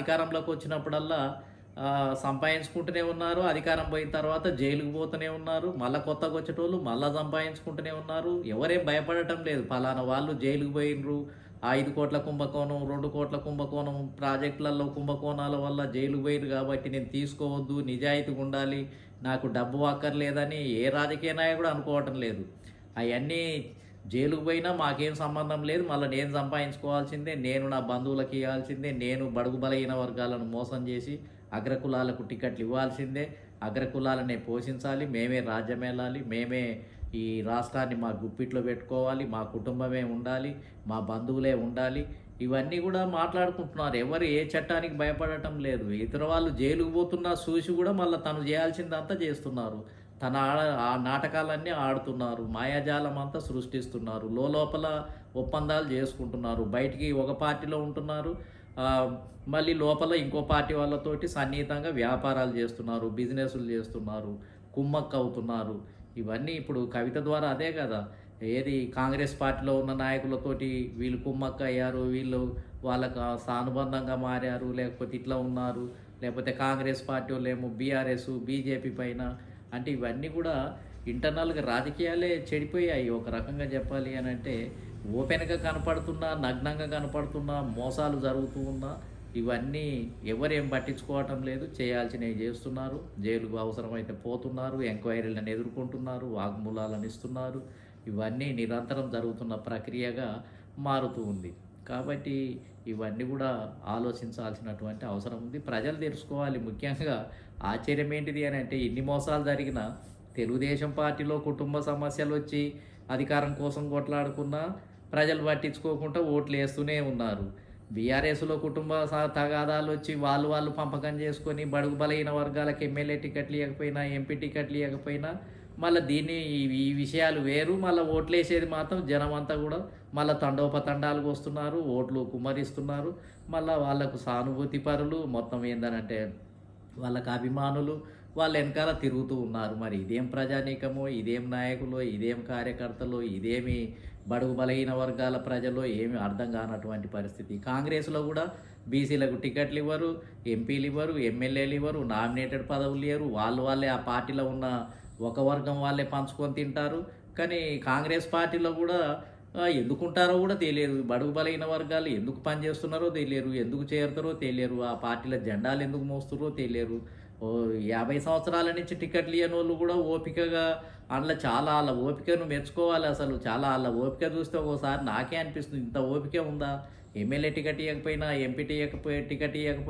అధికారంలోకి వచ్చినప్పుడల్లా సంపాదించుకుంటూనే ఉన్నారు. అధికారం పోయిన తర్వాత జైలుకి పోతూనే ఉన్నారు. మళ్ళా కొత్తగా వచ్చేటోళ్ళు మళ్ళా సంపాదించుకుంటూనే ఉన్నారు. ఎవరేం భయపడటం లేదు. పలానా వాళ్ళు జైలుకి పోయినరు. 5,00,00,000 కుంభకోణం, 2,00,00,000 కుంభకోణం, ప్రాజెక్టులలో కుంభకోణాల వల్ల జైలుకి పోయిర్రు కాబట్టి నేను తీసుకోవద్దు, నిజాయితీగా ఉండాలి, నాకు డబ్బు అక్కర్లేదని ఏ రాజకీయ నాయకుడు అనుకోవటం లేదు. అయన్నీ జైలుకు పోయినా మాకేం సంబంధం లేదు. మళ్ళీ నేను సంపాదించుకోవాల్సిందే, నేను నా బంధువులకి ఇవ్వాల్సిందే, నేను బడుగు బలహీన వర్గాలను మోసం చేసి అగ్రకులాలకు టికెట్లు ఇవ్వాల్సిందే, అగ్రకులాలనే పోషించాలి, మేమే రాజ్యమేలాలి, మేమే ఈ రాష్ట్రాన్ని మా గుప్పిట్లో పెట్టుకోవాలి, మా కుటుంబమే ఉండాలి, మా బంధువులే ఉండాలి. ఇవన్నీ కూడా మాట్లాడుకుంటున్నారు. ఎవరు ఏ చట్టానికి భయపడటం లేదు. ఇతర వాళ్ళు జైలుకు పోతున్నా చూసి కూడా మళ్ళీ తను చేయాల్సిందంతా చేస్తున్నారు. ఆ నాటకాలన్నీ ఆడుతున్నారు. మాయాజాలం అంతా సృష్టిస్తున్నారు. లోపల ఒప్పందాలు చేసుకుంటున్నారు. బయటికి ఒక పార్టీలో ఉంటున్నారు. మళ్ళీ లోపల ఇంకో పార్టీ వాళ్ళతోటి సన్నిహితంగా వ్యాపారాలు చేస్తున్నారు, బిజినెస్లు చేస్తున్నారు, కుమ్మక్క అవుతున్నారు. ఇవన్నీ ఇప్పుడు కవిత ద్వారా అదే కదా. ఏది కాంగ్రెస్ పార్టీలో ఉన్న నాయకులతోటి వీళ్ళు కుమ్మక్క అయ్యారు, వీళ్ళు వాళ్ళకు సానుబంధంగా మారారు, లేకపోతే ఇట్లా ఉన్నారు, లేకపోతే కాంగ్రెస్ పార్టీ వాళ్ళు ఏమో బీఆర్ఎస్ బీజేపీ పైన. అంటే ఇవన్నీ కూడా ఇంటర్నల్గా రాజకీయాలే చెడిపోయాయి ఒక రకంగా చెప్పాలి అని అంటే. ఓపెన్గా కనపడుతున్నా, నగ్నంగా కనపడుతున్నా, మోసాలు జరుగుతూ ఉన్నా ఇవన్నీ ఎవరేం పట్టించుకోవటం లేదు. చేయాల్సినవి చేస్తున్నారు. జైలుకు అవసరమైతే పోతున్నారు, ఎంక్వైరీలను ఎదుర్కొంటున్నారు, వాగ్మూలాలను ఇస్తున్నారు. ఇవన్నీ నిరంతరం జరుగుతున్న ప్రక్రియగా మారుతూ ఉంది. కాబట్టి ఇవన్నీ కూడా ఆలోచించాల్సినటువంటి అవసరం ఉంది. ప్రజలు తెలుసుకోవాలి. ముఖ్యంగా ఆశ్చర్యం ఏంటిది అని అంటే, ఇన్ని మోసాలు జరిగినా తెలుగుదేశం పార్టీలో కుటుంబ సమస్యలు వచ్చి అధికారం కోసం కొట్లాడుకున్నా ప్రజలు పట్టించుకోకుండా ఓట్లు వేస్తూనే ఉన్నారు. బీఆర్ఎస్లో కుటుంబ తగాదాలు వచ్చి వాళ్ళు పంపకం చేసుకొని బడుగు బలహీన వర్గాలకు ఎమ్మెల్యే టికెట్లు ఇవ్వకపోయినా, ఎంపీ టికెట్లు ఇవ్వకపోయినా మళ్ళీ దీన్ని ఈ విషయాలు వేరు. మళ్ళీ ఓట్లేసేది మాత్రం జనం అంతా కూడా మళ్ళీ తండోపతండాలకు వస్తున్నారు, ఓట్లు కుమ్మరిస్తున్నారు. మళ్ళీ వాళ్ళకు సానుభూతి పరులు మొత్తం ఏందనంటే వాళ్ళకు అభిమానులు వాళ్ళ వెనకాల తిరుగుతూ ఉన్నారు. మరి ఇదేం ప్రజానీకమో, ఇదేం నాయకులో, ఇదేం కార్యకర్తలో, ఇదేమి బడుగు బలహీన వర్గాల ప్రజలు ఏమి అర్థం కానటువంటి పరిస్థితి. కాంగ్రెస్లో కూడా బీసీలకు టికెట్లు ఇవ్వరు, ఎంపీలు ఇవ్వరు, ఎమ్మెల్యేలు ఇవ్వరు, నామినేటెడ్ పదవులు లేరు. వాళ్ళే ఆ పార్టీలో ఉన్న ఒక వర్గం వాళ్ళే పంచుకొని తింటారు. కానీ కాంగ్రెస్ పార్టీలో కూడా ఎందుకుంటారో కూడా తెలియదు. బడుగు బలహీన వర్గాలు ఎందుకు పనిచేస్తున్నారో తెలియరు, ఎందుకు చేరుతారో తెలియరు, ఆ పార్టీల జెండాలు ఎందుకు మోస్తారో తెలియరు. 50 సంవత్సరాల నుంచి టికెట్లు ఇవ్వని వాళ్ళు కూడా ఓపికగా అందులో చాలా వాళ్ళ ఓపికను మెచ్చుకోవాలి. అసలు చాలా వాళ్ళ ఓపిక చూస్తే ఒకసారి నాకే అనిపిస్తుంది, ఇంత ఓపిక ఉందా? ఎమ్మెల్యే టికెట్ ఇవ్వకపోయినా, ఎంపీ టికెట్ ఇవ్వకపోయినా